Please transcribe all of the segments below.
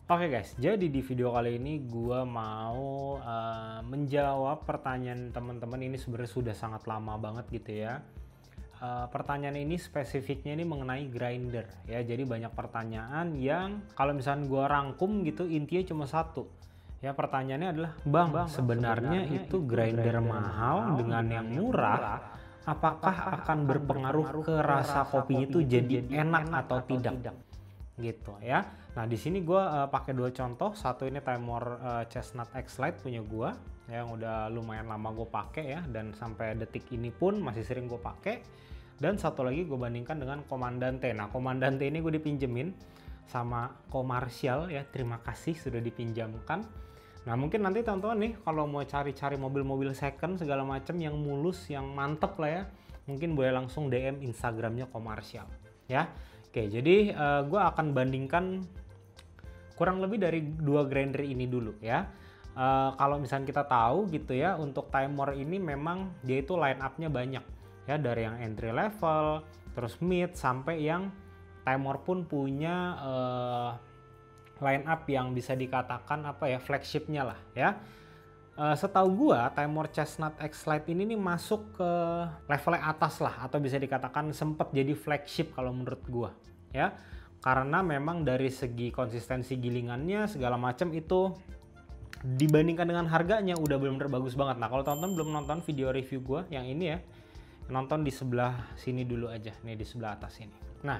Oke guys, jadi di video kali ini gua mau menjawab pertanyaan teman-teman. Ini sebenarnya sudah sangat lama banget gitu ya. Pertanyaan ini spesifiknya ini mengenai grinder ya. Jadi banyak pertanyaan yang kalau misalnya gua rangkum gitu intinya cuma satu. Ya, pertanyaannya adalah, Bang, sebenarnya itu grinder mahal dengan yang murah, apakah akan berpengaruh ke rasa kopinya itu jadi enak atau tidak? Gitu ya. Nah, di sini gue pakai dua contoh. Satu ini Timor Chestnut X-Lite punya gue yang udah lumayan lama gue pakai ya, dan sampai detik ini pun masih sering gue pakai. Dan satu lagi gue bandingkan dengan Comandante. Nah, Comandante ini gue dipinjemin sama Komersial ya, terima kasih sudah dipinjamkan. Nah, mungkin nanti teman-teman nih kalau mau cari-cari mobil-mobil second segala macam yang mulus, yang mantep lah ya, mungkin boleh langsung DM Instagramnya Komersial ya. Oke, jadi gue akan bandingkan kurang lebih dari dua grinder ini dulu ya. Kalau misalnya kita tahu gitu ya, untuk Timor ini memang dia itu line up-nya banyak ya, dari yang entry level, terus mid, sampai yang Timor pun punya line up yang bisa dikatakan apa ya, flagship-nya lah ya. Setahu gua Timor Chestnut X-Lite ini nih masuk ke levelnya atas lah, atau bisa dikatakan sempat jadi flagship kalau menurut gua ya, karena memang dari segi konsistensi gilingannya segala macam itu dibandingkan dengan harganya udah benar-benar bagus banget. Nah, kalau teman-teman belum nonton video review gua yang ini ya, nonton di sebelah sini dulu aja nih, di sebelah atas ini. Nah,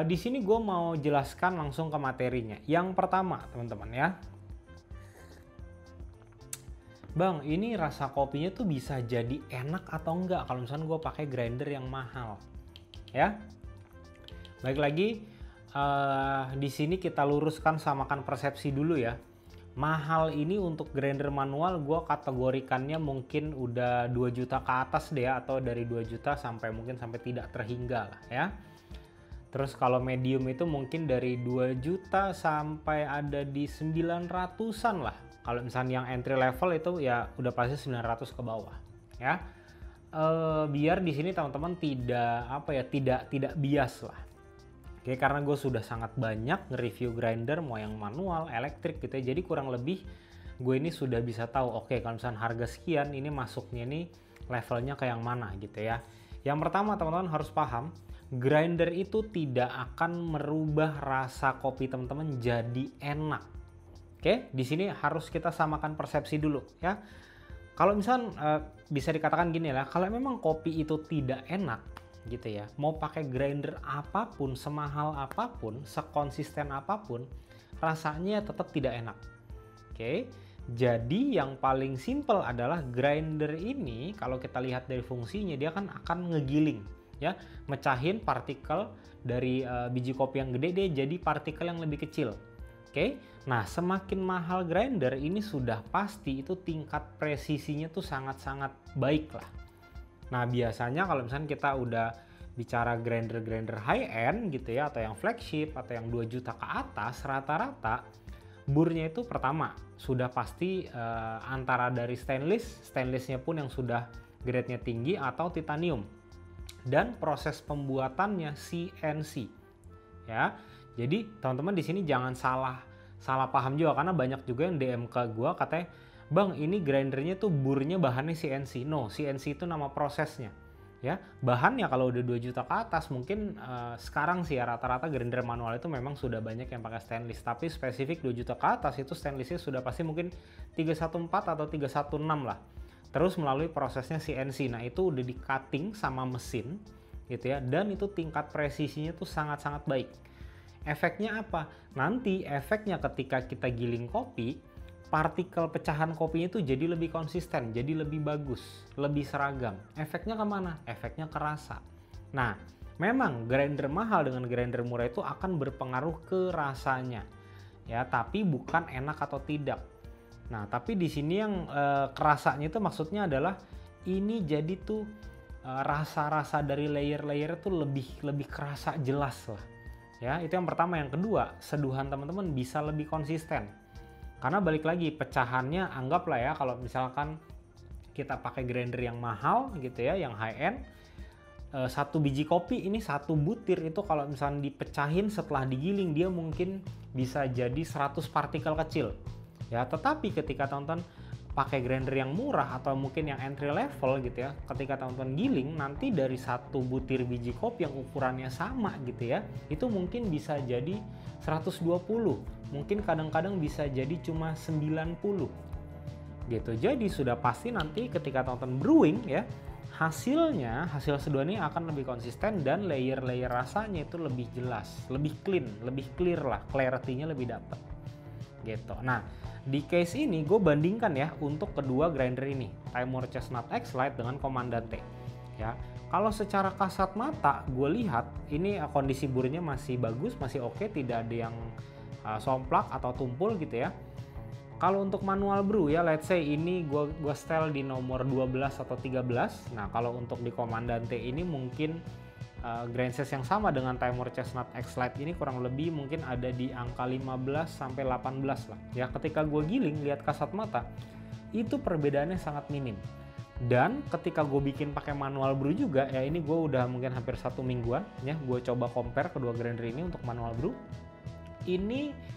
di sini gue mau jelaskan langsung ke materinya. Yang pertama teman-teman ya, Bang, ini rasa kopinya tuh bisa jadi enak atau enggak kalau misalnya gue pakai grinder yang mahal ya. Baik lagi, di sini kita luruskan, samakan persepsi dulu ya. Mahal ini untuk grinder manual gue kategorikannya mungkin udah 2 juta ke atas deh ya, atau dari 2 juta sampai mungkin sampai tidak terhingga lah ya. Terus kalau medium itu mungkin dari 2 juta sampai ada di 900-an lah. Kalau misalnya yang entry level itu ya udah pasti 900 ke bawah ya. Biar di sini teman-teman tidak bias lah. Oke, karena gue sudah sangat banyak nge-review grinder mau yang manual, elektrik gitu ya. Jadi kurang lebih gue ini sudah bisa tahu, oke, kalau misalnya harga sekian ini masuknya nih levelnya ke yang mana gitu ya. Yang pertama teman-teman harus paham, grinder itu tidak akan merubah rasa kopi teman-teman jadi enak. Oke, di sini harus kita samakan persepsi dulu ya. Kalau misal bisa dikatakan gini lah, kalau memang kopi itu tidak enak gitu ya, mau pakai grinder apapun, semahal apapun, sekonsisten apapun, rasanya tetap tidak enak. Oke, jadi yang paling simple adalah grinder ini kalau kita lihat dari fungsinya, dia kan akan ngegiling ya, mecahin partikel dari biji kopi yang gede deh jadi partikel yang lebih kecil. Oke, nah semakin mahal grinder ini sudah pasti itu tingkat presisinya tuh sangat-sangat baik lah. Nah, biasanya kalau misalnya kita udah bicara grinder-grinder high end gitu ya, atau yang flagship atau yang 2 juta ke atas, rata-rata burnya itu pertama sudah pasti antara dari stainlessnya pun yang sudah grade-nya tinggi, atau titanium, dan proses pembuatannya CNC ya. Jadi teman-teman di sini jangan salah paham juga, karena banyak juga yang DM ke gua katanya, Bang, ini grindernya tuh burnya bahannya CNC. No, CNC itu nama prosesnya ya. Bahannya kalau udah 2 juta ke atas mungkin sekarang sih ya rata-rata grinder manual itu memang sudah banyak yang pakai stainless, tapi spesifik 2 juta ke atas itu stainlessnya sudah pasti mungkin 314 atau 316 lah. Terus melalui prosesnya CNC. Nah, itu udah di cutting sama mesin gitu ya, dan itu tingkat presisinya tuh sangat-sangat baik. Efeknya apa? Nanti efeknya ketika kita giling kopi, partikel pecahan kopinya itu jadi lebih konsisten, jadi lebih bagus, lebih seragam. Efeknya kemana? Efeknya ke rasa. Nah, memang grinder mahal dengan grinder murah itu akan berpengaruh ke rasanya ya, tapi bukan enak atau tidak. Nah, tapi di sini yang kerasanya itu maksudnya adalah ini jadi tuh rasa-rasa dari layer-layer itu lebih kerasa jelas lah. Ya, itu yang pertama. Yang kedua, seduhan teman-teman bisa lebih konsisten. Karena balik lagi, pecahannya anggaplah ya, kalau misalkan kita pakai grinder yang mahal gitu ya, yang high end, satu biji kopi ini satu butir itu kalau misalnya dipecahin setelah digiling dia mungkin bisa jadi 100 partikel kecil ya. Tetapi ketika teman-teman pakai grinder yang murah atau mungkin yang entry level gitu ya, ketika teman-teman giling nanti dari satu butir biji kopi yang ukurannya sama gitu ya, itu mungkin bisa jadi 120, mungkin kadang-kadang bisa jadi cuma 90 gitu. Jadi sudah pasti nanti ketika teman-teman brewing ya, hasil seduhan ini akan lebih konsisten dan layer-layer rasanya itu lebih jelas, lebih clean, lebih clear lah, clarity-nya lebih dapat gitu. Nah, di case ini gue bandingkan ya untuk kedua grinder ini, Timor Chestnut X-Lite dengan Comandante ya. Kalau secara kasat mata gue lihat ini kondisi burinya masih bagus, masih oke, tidak ada yang somplak atau tumpul gitu ya. Kalau untuk manual brew ya, let's say ini gua setel di nomor 12 atau 13. Nah, kalau untuk di Comandante ini mungkin grind size yang sama dengan Timor Chestnut X-Lite ini kurang lebih mungkin ada di angka 15 sampai 18 lah. Ya, ketika gua giling lihat kasat mata, itu perbedaannya sangat minim. Dan ketika gue bikin pakai manual brew juga ya, ini gue udah mungkin hampir 1 mingguan ya, gue coba compare kedua grinder ini untuk manual brew. Ini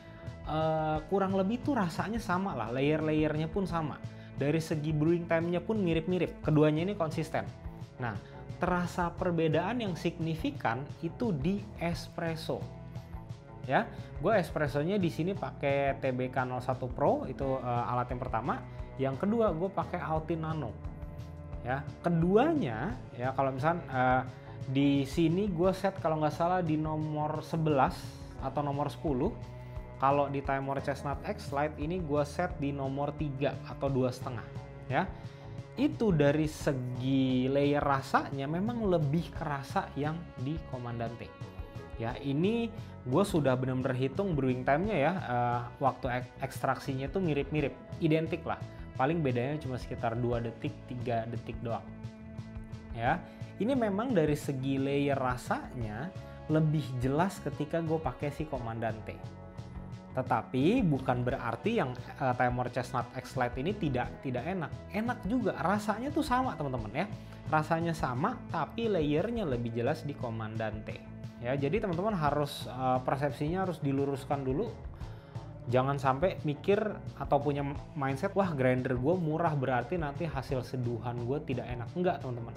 kurang lebih tuh rasanya sama lah, layer-layernya pun sama. Dari segi brewing time-nya pun mirip-mirip. Keduanya ini konsisten. Nah, terasa perbedaan yang signifikan itu di espresso. Ya, gue espressonya di sini pakai TBK 01 Pro, itu alat yang pertama. Yang kedua gue pakai Altin Nano. Ya, keduanya ya kalau misal di sini gue set kalau nggak salah di nomor 11 atau nomor 10. Kalau di Timor Chestnut X-Lite ini gue set di nomor 3 atau 2,5 ya. Itu dari segi layer rasanya memang lebih kerasa yang di Comandante. Ya, ini gue sudah benar-benar hitung brewing time-nya ya, waktu ekstraksinya itu mirip-mirip, identik lah. Paling bedanya cuma sekitar 2 detik, 3 detik doang. Ya, ini memang dari segi layer rasanya lebih jelas ketika gue pakai si Comandante. Tetapi bukan berarti yang Timor Chestnut X-Lite ini tidak enak. Enak juga, rasanya tuh sama teman-teman ya. Rasanya sama tapi layernya lebih jelas di Comandante. Ya, jadi teman-teman harus persepsinya harus diluruskan dulu. Jangan sampai mikir atau punya mindset wah grinder gue murah berarti nanti hasil seduhan gue tidak enak. Enggak teman-teman.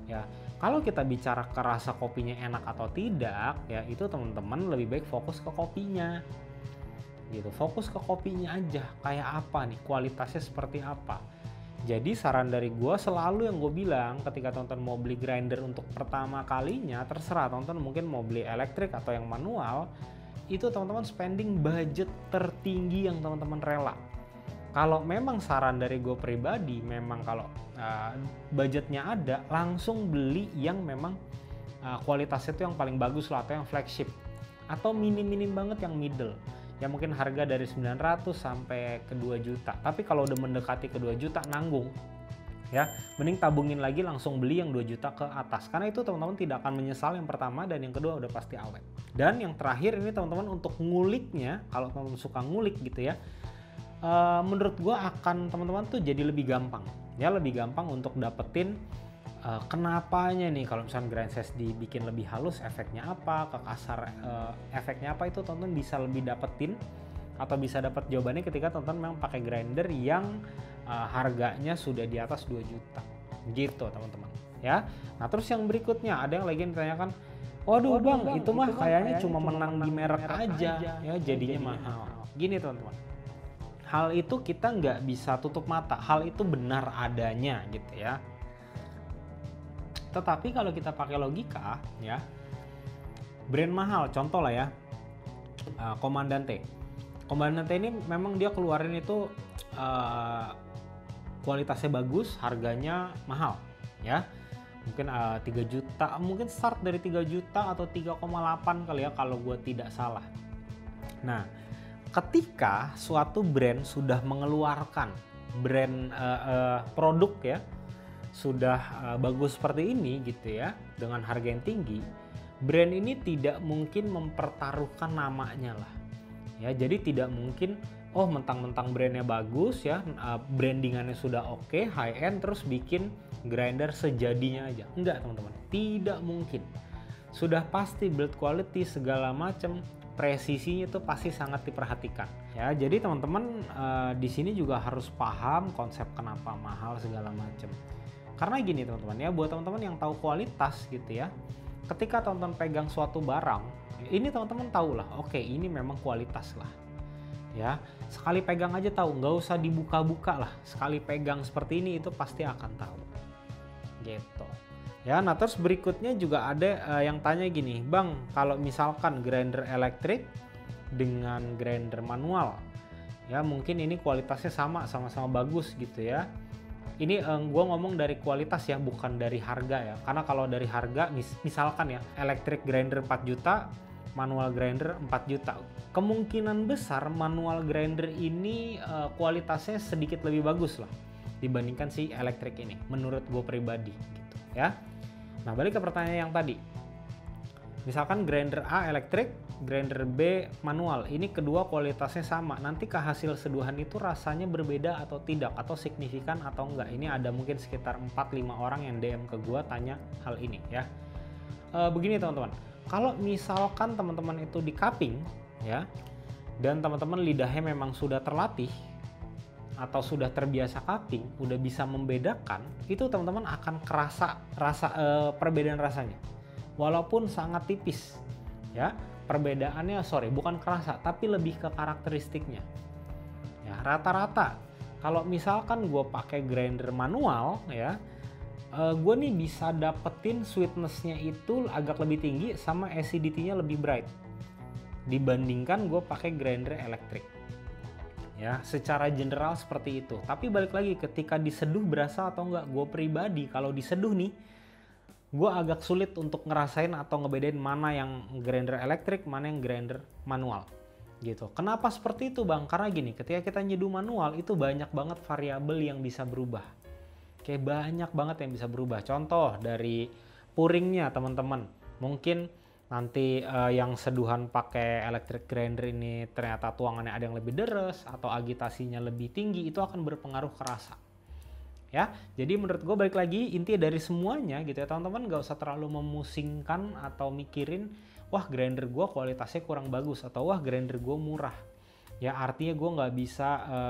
Ya, kalau kita bicara ke rasa kopinya enak atau tidak, ya itu teman-teman lebih baik fokus ke kopinya. Gitu, fokus ke kopinya aja, kayak apa nih, kualitasnya seperti apa. Jadi saran dari gue selalu yang gue bilang ketika teman-teman mau beli grinder untuk pertama kalinya, terserah teman-teman mungkin mau beli elektrik atau yang manual, itu teman-teman spending budget tertinggi yang teman-teman rela. Kalau memang saran dari gue pribadi, memang kalau budgetnya ada, langsung beli yang memang kualitasnya itu yang paling bagus lah, atau yang flagship, atau minim-minim banget yang middle. Ya mungkin harga dari 900 sampai ke 2 juta. Tapi kalau udah mendekati ke 2 juta nanggung. Ya, mending tabungin lagi langsung beli yang 2 juta ke atas. Karena itu teman-teman tidak akan menyesal yang pertama dan yang kedua udah pasti awet. Dan yang terakhir ini teman-teman untuk nguliknya, kalau teman-teman suka ngulik gitu ya. Menurut gua akan teman-teman tuh jadi lebih gampang. Ya, lebih gampang untuk dapetin kenapanya nih, kalau misalnya grind size dibikin lebih halus efeknya apa, ke kasar efeknya apa, itu teman-teman bisa lebih dapetin atau bisa dapat jawabannya ketika teman-teman memang pakai grinder yang harganya sudah di atas 2 juta gitu teman-teman ya. Nah terus yang berikutnya ada yang lagi ditanyakan, waduh bang itu mah kayaknya cuma menang di merek aja ya jadinya mahal. Gini teman-teman, hal itu kita nggak bisa tutup mata, hal itu benar adanya gitu ya. Tetapi kalau kita pakai logika ya, brand mahal contoh lah ya, Comandante ini memang dia keluarin itu kualitasnya bagus, harganya mahal ya, mungkin 3 juta, mungkin start dari 3 juta atau 3,8 kali ya kalau gue tidak salah. Nah ketika suatu brand sudah mengeluarkan brand produk ya sudah bagus seperti ini gitu ya, dengan harga yang tinggi, brand ini tidak mungkin mempertaruhkan namanya lah. Ya, jadi tidak mungkin oh mentang-mentang brandnya bagus ya, brandingannya sudah oke, high end, terus bikin grinder sejadinya aja. Enggak teman-teman, tidak mungkin. Sudah pasti build quality segala macam, presisinya itu pasti sangat diperhatikan. Ya, jadi teman-teman di sini juga harus paham konsep kenapa mahal segala macam. Karena gini teman-teman ya, buat teman-teman yang tahu kualitas gitu ya, ketika teman-teman pegang suatu barang, ini teman-teman tahu lah, oke ini memang kualitas lah. Ya, sekali pegang aja tahu, nggak usah dibuka-buka lah. Sekali pegang seperti ini itu pasti akan tahu. Gitu. Ya, nah terus berikutnya juga ada yang tanya gini, Bang, kalau misalkan grinder elektrik dengan grinder manual, ya mungkin ini kualitasnya sama-sama bagus gitu ya. Ini gue ngomong dari kualitas ya, bukan dari harga ya. Karena kalau dari harga, misalkan ya, electric grinder 4 juta, manual grinder 4 juta. Kemungkinan besar manual grinder ini kualitasnya sedikit lebih bagus lah dibandingkan si elektrik ini, menurut gue pribadi gitu ya. Nah, balik ke pertanyaan yang tadi. Misalkan grinder A elektrik, grinder B manual. Ini kedua kualitasnya sama. Nantikah hasil seduhan itu rasanya berbeda atau tidak? Atau signifikan atau enggak? Ini ada mungkin sekitar 4-5 orang yang DM ke gua tanya hal ini ya. Begini teman-teman. Kalau misalkan teman-teman itu di cupping ya, dan teman-teman lidahnya memang sudah terlatih atau sudah terbiasa cupping, udah bisa membedakan, itu teman-teman akan kerasa perbedaan rasanya. Walaupun sangat tipis ya, perbedaannya bukan kerasa, tapi lebih ke karakteristiknya. Ya, rata-rata kalau misalkan gue pakai grinder manual ya, gue nih bisa dapetin sweetness-nya itu agak lebih tinggi sama acidity-nya lebih bright dibandingkan gue pakai grinder elektrik. Ya, secara general seperti itu. Tapi balik lagi, ketika diseduh berasa atau enggak, gue pribadi kalau diseduh nih, gue agak sulit untuk ngerasain atau ngebedain mana yang grinder elektrik, mana yang grinder manual gitu. Kenapa seperti itu Bang? Karena gini, ketika kita nyeduh manual itu banyak banget variabel yang bisa berubah. Kayak banyak banget yang bisa berubah. Contoh dari pouringnya teman-teman, mungkin nanti yang seduhan pakai electric grinder ini ternyata tuangannya ada yang lebih deres atau agitasinya lebih tinggi, itu akan berpengaruh ke rasa. Ya, jadi menurut gue balik lagi, intinya dari semuanya gitu ya teman-teman, gak usah terlalu memusingkan atau mikirin wah grinder gue kualitasnya kurang bagus atau wah grinder gue murah. Ya artinya gue gak bisa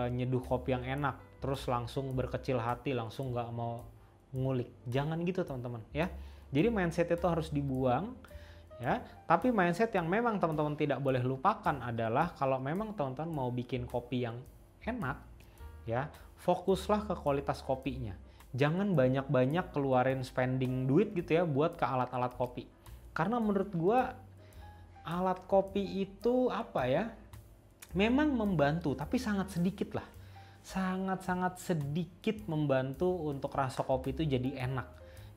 nyeduh kopi yang enak terus langsung berkecil hati, langsung gak mau ngulik. Jangan gitu teman-teman ya. Jadi mindset itu harus dibuang ya. Tapi mindset yang memang teman-teman tidak boleh lupakan adalah kalau memang teman-teman mau bikin kopi yang enak ya, fokuslah ke kualitas kopinya. Jangan banyak-banyak keluarin spending duit gitu ya buat ke alat-alat kopi. Karena menurut gua alat kopi itu apa ya, memang membantu tapi sangat sedikit lah. Sangat-sangat sedikit membantu untuk rasa kopi itu jadi enak.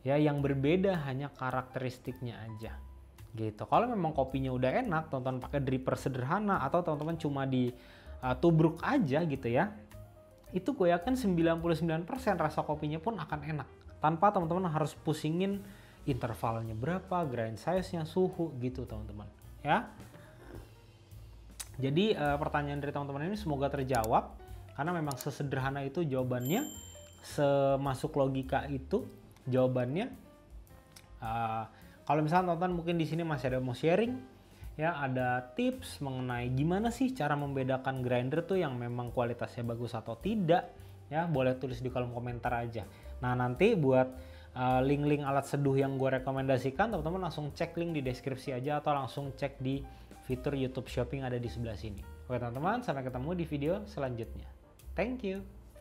Ya, yang berbeda hanya karakteristiknya aja. Gitu. Kalau memang kopinya udah enak, teman-teman pakai dripper sederhana atau teman-teman cuma di tubruk aja gitu ya, itu gue yakin 99% rasa kopinya pun akan enak tanpa teman-teman harus pusingin intervalnya berapa, grind size-nya, suhu gitu teman-teman ya. Jadi pertanyaan dari teman-teman ini semoga terjawab, karena memang sesederhana itu jawabannya, semasuk logika itu jawabannya. Kalau misalnya teman-teman mungkin di sini masih ada mau sharing ya, ada tips mengenai gimana sih cara membedakan grinder tuh yang memang kualitasnya bagus atau tidak ya, boleh tulis di kolom komentar aja. Nah nanti buat link-link alat seduh yang gue rekomendasikan, teman-teman langsung cek link di deskripsi aja atau langsung cek di fitur YouTube Shopping ada di sebelah sini. Oke teman-teman, sampai ketemu di video selanjutnya. Thank you.